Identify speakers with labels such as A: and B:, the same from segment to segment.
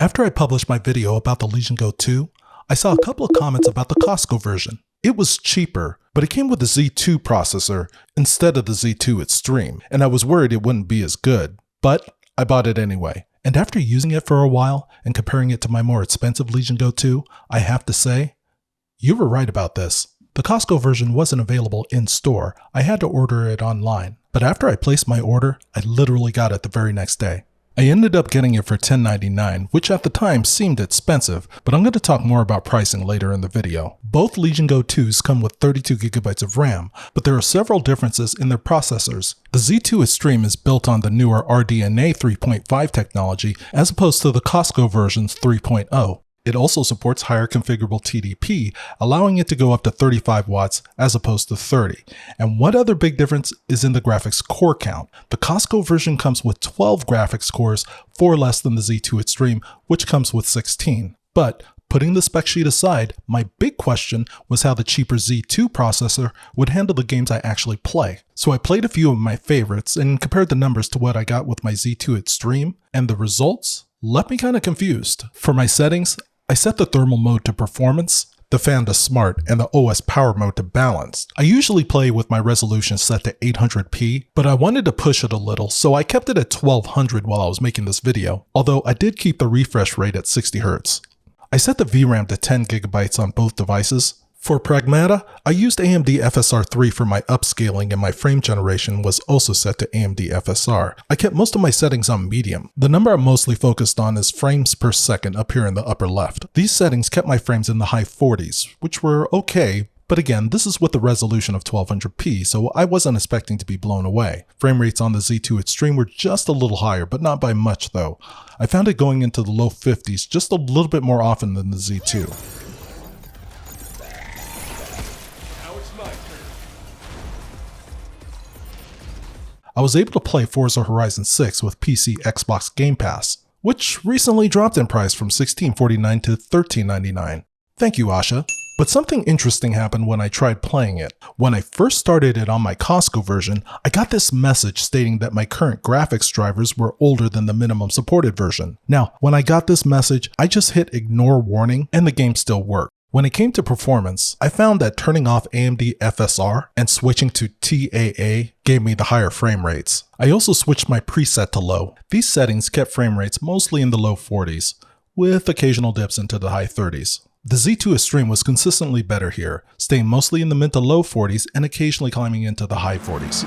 A: After I published my video about the Legion Go 2, I saw a couple of comments about the Costco version. It was cheaper, but it came with the Z2 processor instead of the Z2 Extreme, and I was worried it wouldn't be as good, but I bought it anyway. And after using it for a while and comparing it to my more expensive Legion Go 2, I have to say, you were right about this. The Costco version wasn't available in store. I had to order it online. But after I placed my order, I literally got it the very next day. I ended up getting it for $10.99, which at the time seemed expensive, but I'm going to talk more about pricing later in the video. Both Legion Go 2s come with 32GB of RAM, but there are several differences in their processors. The Z2 Extreme is built on the newer RDNA 3.5 technology as opposed to the Costco version's 3.0. It also supports higher configurable TDP, allowing it to go up to 35 watts as opposed to 30. And one other big difference is in the graphics core count. The Costco version comes with 12 graphics cores, 4 less than the Z2 Extreme, which comes with 16. But putting the spec sheet aside, my big question was how the cheaper Z2 processor would handle the games I actually play. So I played a few of my favorites and compared the numbers to what I got with my Z2 Extreme, and the results left me kind of confused. For my settings, I set the thermal mode to performance, the fan to smart, and the OS power mode to balanced. I usually play with my resolution set to 800p, but I wanted to push it a little, so I kept it at 1200 while I was making this video, although I did keep the refresh rate at 60Hz. I set the VRAM to 10GB on both devices. For Pragmata, I used AMD FSR3 for my upscaling, and my frame generation was also set to AMD FSR. I kept most of my settings on medium. The number I'm mostly focused on is frames per second up here in the upper left. These settings kept my frames in the high 40s, which were okay, but again, this is with the resolution of 1200p, so I wasn't expecting to be blown away. Frame rates on the Z2 Extreme were just a little higher, but not by much though. I found it going into the low 50s just a little bit more often than the Z2. I was able to play Forza Horizon 6 with PC Xbox Game Pass, which recently dropped in price from $16.49 to $13.99. Thank you, Asha. But something interesting happened when I tried playing it. When I first started it on my Costco version, I got this message stating that my current graphics drivers were older than the minimum supported version. Now, when I got this message, I just hit ignore warning and the game still worked. When it came to performance, I found that turning off AMD FSR and switching to TAA gave me the higher frame rates. I also switched my preset to low. These settings kept frame rates mostly in the low 40s, with occasional dips into the high 30s. The Z2 Extreme was consistently better here, staying mostly in the mid to low 40s and occasionally climbing into the high 40s.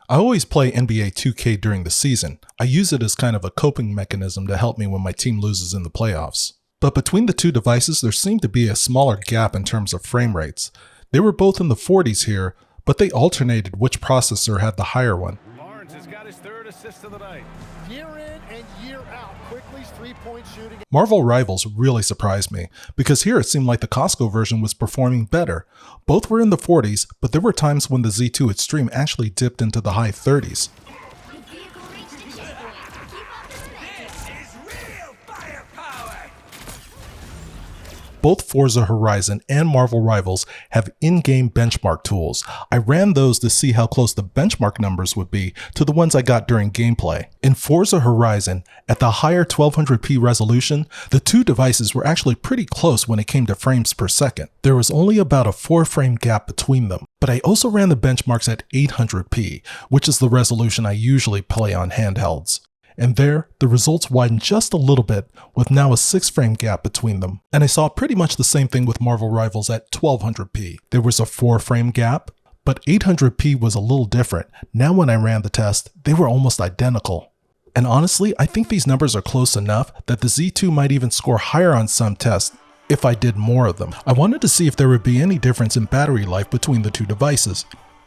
A: I always play NBA 2K during the season. I use it as kind of a coping mechanism to help me when my team loses in the playoffs. But between the two devices, there seemed to be a smaller gap in terms of frame rates. They were both in the 40s here, but they alternated which processor had the higher one.
B: Barnes has got his third assist of the night. Year in and year out, Quickly's three-point shooting.
A: Marvel Rivals really surprised me, because here it seemed like the Costco version was performing better. Both were in the 40s, but there were times when the Z2 Extreme actually dipped into the high 30s. Both Forza Horizon and Marvel Rivals have in-game benchmark tools. I ran those to see how close the benchmark numbers would be to the ones I got during gameplay. In Forza Horizon, at the higher 1200p resolution, the two devices were actually pretty close when it came to frames per second. There was only about a 4-frame gap between them. But I also ran the benchmarks at 800p, which is the resolution I usually play on handhelds. And there, the results widened just a little bit, with now a 6-frame gap between them. And I saw pretty much the same thing with Marvel Rivals at 1200p. There was a 4-frame gap, but 800p was a little different. Now when I ran the test, they were almost identical. And honestly, I think these numbers are close enough that the Z2 might even score higher on some tests if I did more of them. I wanted to see if there would be any difference in battery life between the two devices.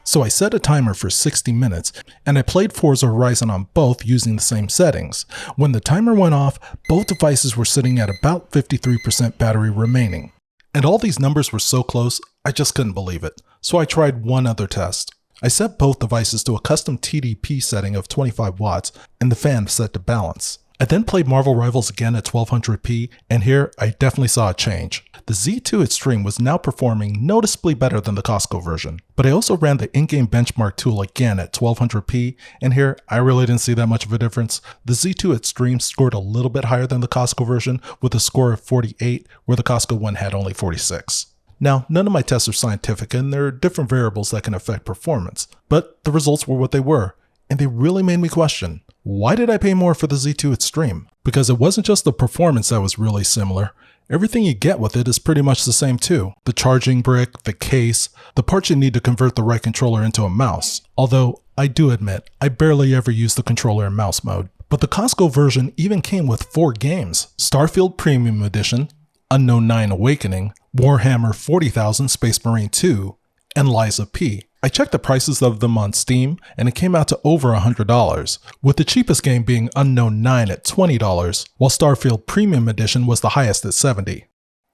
A: So I set a timer for 60 minutes, and I played Forza Horizon on both using the same settings. When the timer went off, both devices were sitting at about 53% battery remaining. And all these numbers were so close, I just couldn't believe it. So I tried one other test. I set both devices to a custom TDP setting of 25 watts and the fan set to balance. I then played Marvel Rivals again at 1200p, and here I definitely saw a change. The Z2 Extreme was now performing noticeably better than the Costco version, but I also ran the in-game benchmark tool again at 1200p, and here I really didn't see that much of a difference. The Z2 Extreme scored a little bit higher than the Costco version with a score of 48, where the Costco one had only 46. Now, none of my tests are scientific and there are different variables that can affect performance, but the results were what they were, and they really made me question, why did I pay more for the Z2 Extreme? Because it wasn't just the performance that was really similar. Everything you get with it is pretty much the same too. The charging brick, the case, the parts you need to convert the right controller into a mouse. Although, I do admit, I barely ever use the controller in mouse mode. But the Costco version even came with 4 games: Starfield Premium Edition, Unknown 9 Awakening, Warhammer 40,000 Space Marine 2, and Liza P. I checked the prices of them on Steam, and it came out to over $100, with the cheapest game being Unknown 9 at $20, while Starfield Premium Edition was the highest at $70.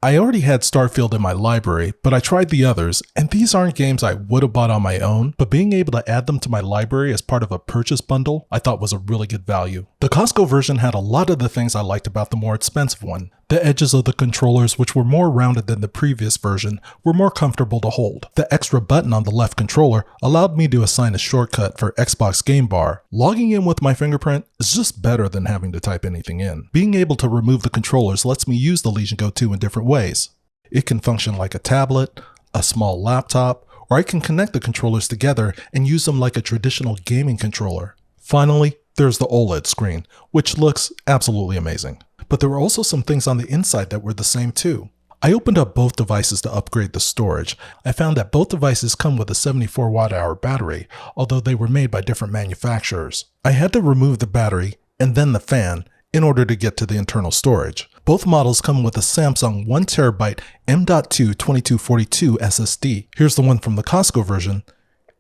A: I already had Starfield in my library, but I tried the others, and these aren't games I would have bought on my own, but being able to add them to my library as part of a purchase bundle, I thought was a really good value. The Costco version had a lot of the things I liked about the more expensive one. The edges of the controllers, which were more rounded than the previous version, were more comfortable to hold. The extra button on the left controller allowed me to assign a shortcut for Xbox Game Bar. Logging in with my fingerprint is just better than having to type anything in. Being able to remove the controllers lets me use the Legion Go 2 in different ways. It can function like a tablet, a small laptop, or I can connect the controllers together and use them like a traditional gaming controller. Finally, there's the OLED screen, which looks absolutely amazing. But there were also some things on the inside that were the same too. I opened up both devices to upgrade the storage. I found that both devices come with a 74 watt-hour battery, although they were made by different manufacturers. I had to remove the battery and then the fan in order to get to the internal storage. Both models come with a Samsung 1TB M.2 2242 SSD. Here's the one from the Costco version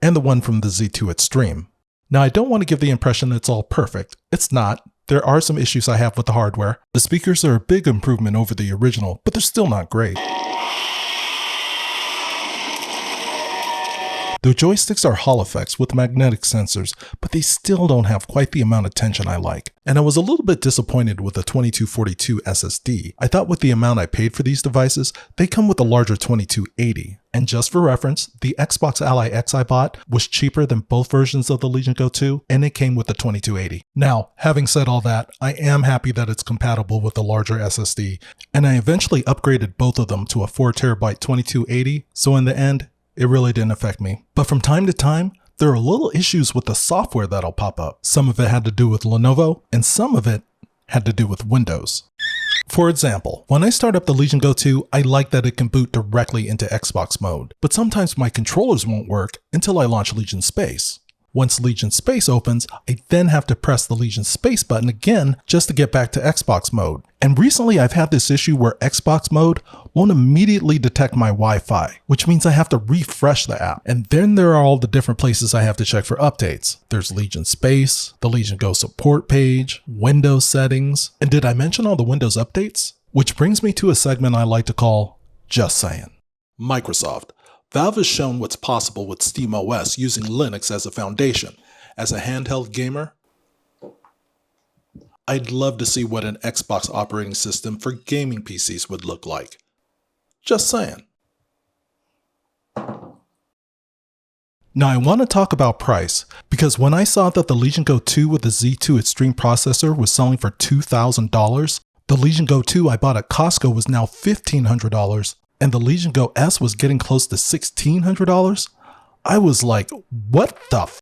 A: and the one from the Z2 Extreme. Now, I don't want to give the impression it's all perfect. It's not. There are some issues I have with the hardware. The speakers are a big improvement over the original, but they're still not great. The joysticks are Hall effects with magnetic sensors, but they still don't have quite the amount of tension I like. And I was a little bit disappointed with the 2242 SSD. I thought with the amount I paid for these devices, they come with a larger 2280. And just for reference, the Xbox Ally X I bought was cheaper than both versions of the Legion Go 2, and it came with the 2280. Now, having said all that, I am happy that it's compatible with the larger SSD, and I eventually upgraded both of them to a 4TB 2280, so in the end, it really didn't affect me. But from time to time, there are little issues with the software that'll pop up. Some of it had to do with Lenovo, and some of it had to do with Windows. For example, when I start up the Legion Go 2, I like that it can boot directly into Xbox mode, but sometimes my controllers won't work until I launch Legion Space. Once Legion Space opens, I then have to press the Legion Space button again just to get back to Xbox mode. And recently I've had this issue where Xbox mode won't immediately detect my Wi-Fi, which means I have to refresh the app. And then there are all the different places I have to check for updates. There's Legion Space, the Legion Go support page, Windows settings, and did I mention all the Windows updates? Which brings me to a segment I like to call Just Sayin. Microsoft. Valve has shown what's possible with SteamOS using Linux as a foundation. As a handheld gamer, I'd love to see what an Xbox operating system for gaming PCs would look like. Just saying. Now I want to talk about price, because when I saw that the Legion Go 2 with the Z2 Extreme processor was selling for $2,000, the Legion Go 2 I bought at Costco was now $1,500, and the Legion Go S was getting close to $1,600, I was like, what the f***?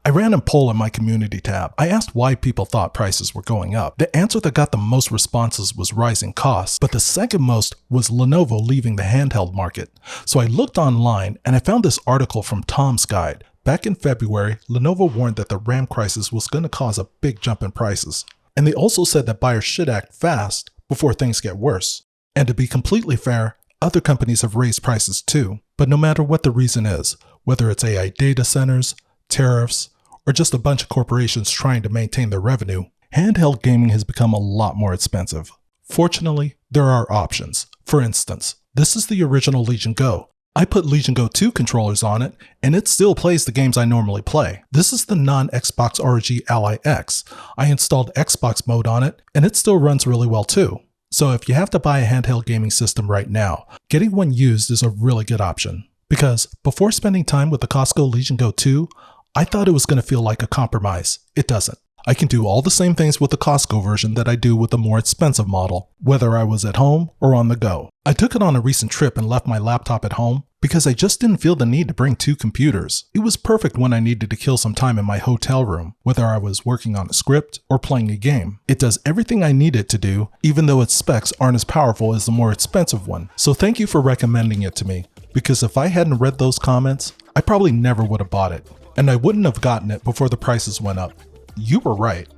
A: I ran a poll in my community tab. I asked why people thought prices were going up. The answer that got the most responses was rising costs, but the second most was Lenovo leaving the handheld market. So I looked online and I found this article from Tom's Guide. Back in February, Lenovo warned that the RAM crisis was going to cause a big jump in prices. And they also said that buyers should act fast before things get worse. And to be completely fair, other companies have raised prices too. But no matter what the reason is, whether it's AI data centers, tariffs, or just a bunch of corporations trying to maintain their revenue, handheld gaming has become a lot more expensive. Fortunately, there are options. For instance, this is the original Legion Go. I put Legion Go 2 controllers on it, and it still plays the games I normally play. This is the non-Xbox ROG Ally X. I installed Xbox mode on it, and it still runs really well too. So if you have to buy a handheld gaming system right now, getting one used is a really good option. Because before spending time with the Costco Legion Go 2, I thought it was going to feel like a compromise. It doesn't. I can do all the same things with the Costco version that I do with the more expensive model, whether I was at home or on the go. I took it on a recent trip and left my laptop at home because I just didn't feel the need to bring two computers. It was perfect when I needed to kill some time in my hotel room, whether I was working on a script or playing a game. It does everything I need it to do, even though its specs aren't as powerful as the more expensive one. So thank you for recommending it to me, because if I hadn't read those comments, I probably never would have bought it. And I wouldn't have gotten it before the prices went up. You were right.